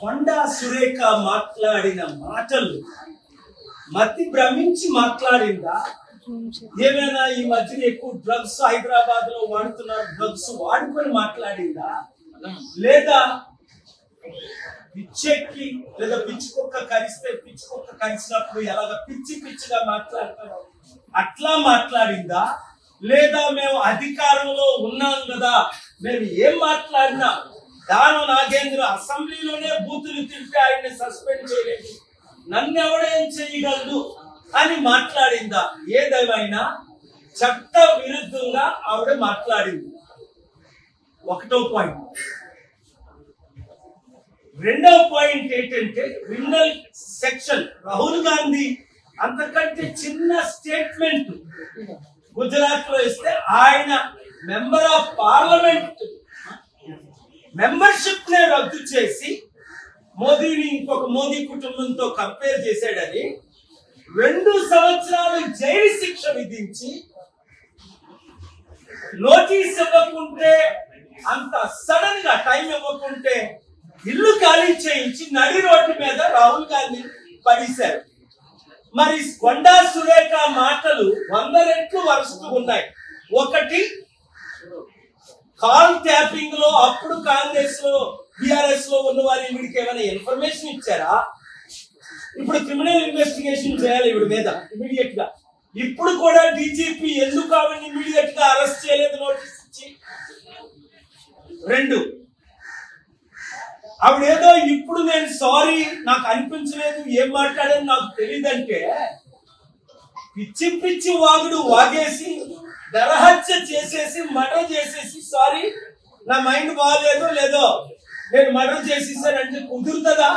కొండా సురేఖ మాట్లాడిన మాటలు మతి భ్రమించి మాట్లాడిందా? ఏమైనా ఈ మధ్య ఎక్కువ డ్రగ్స్ హైదరాబాద్ లో వాడుతున్నారు, డ్రగ్స్ వాడుకొని మాట్లాడిందా? లేదా పిచ్చెక్కి లేదా పిచ్చుకొక్క కరిస్తే పిచ్చుకొక్క కరిచినప్పుడు ఎలాగ పిచ్చి పిచ్చిగా మాట్లాడతారు అట్లా మాట్లాడిందా? లేదా మేము అధికారంలో ఉన్నాం కదా, మేము ఏం మాట్లాడినా దానం నాగేంద్ర అసెంబ్లీలోనే బూతులు తింటే ఆయన్ని సస్పెండ్ చేయలేదు, నన్ను ఎవడేం చేయగలదు అని మాట్లాడిందా? ఏదేమైనా చట్ట విరుద్ధంగా ఆవిడ మాట్లాడింది. ఒకటో పాయింట్. రెండవ పాయింట్ ఏంటంటే క్రిమినల్ సెక్షన్. రాహుల్ గాంధీ అంతకంటే చిన్న స్టేట్మెంట్ గుజరాత్ లో ఇస్తే ఆయన మెంబర్ ఆఫ్ పార్లమెంట్ మెంబర్షిప్ నే రద్దు చేసి మోదీని ఇంకొక మోదీ కుటుంబంతో కంపేర్ చేశాడని 2 సంవత్సరాలు జైలు శిక్ష విధించి నోటీస్ ఇవ్వకుంటే, అంత సడన్ గా టైం ఇవ్వకుంటే ఇల్లు ఖాళీ చేయించి నడి రోడ్డు మీద రాహుల్ గాంధీ పడేశారు. మరి కొండా సురేఖ మాటలు 100 రెట్లు వరుసగా ఉన్నాయి. ఒకటి, కాల్ ట్యాపింగ్ లో అప్పుడు కాంగ్రెస్ లో బిఆర్ఎస్ లో ఉన్న వారి వీడికి ఏమైనా ఇన్ఫర్మేషన్ ఇచ్చారా? ఇప్పుడు క్రిమినల్ ఇన్వెస్టిగేషన్ చేయాలి వీడి మీద ఇమీడియట్ గా. ఇప్పుడు కూడా డీజీపీ ఎందుకు ఆవిడ ఇమీడియట్ గా అరెస్ట్ చేయలేదు నోటీస్ ఇచ్చి? 2, ఆవిడేదో ఇప్పుడు నేను సారీ నాకు అనిపించలేదు, ఏం మాట్లాడని నాకు తెలియదంటే పిచ్చి పిచ్చి వాగుడు వాగేసి నరహత్య చేసేసి మర్డర్ చేసేసి సారీ నా మైండ్ బాగాలేదు లేదో నేను మర్డర్ చేసేసానంటే కుదురుతుందా?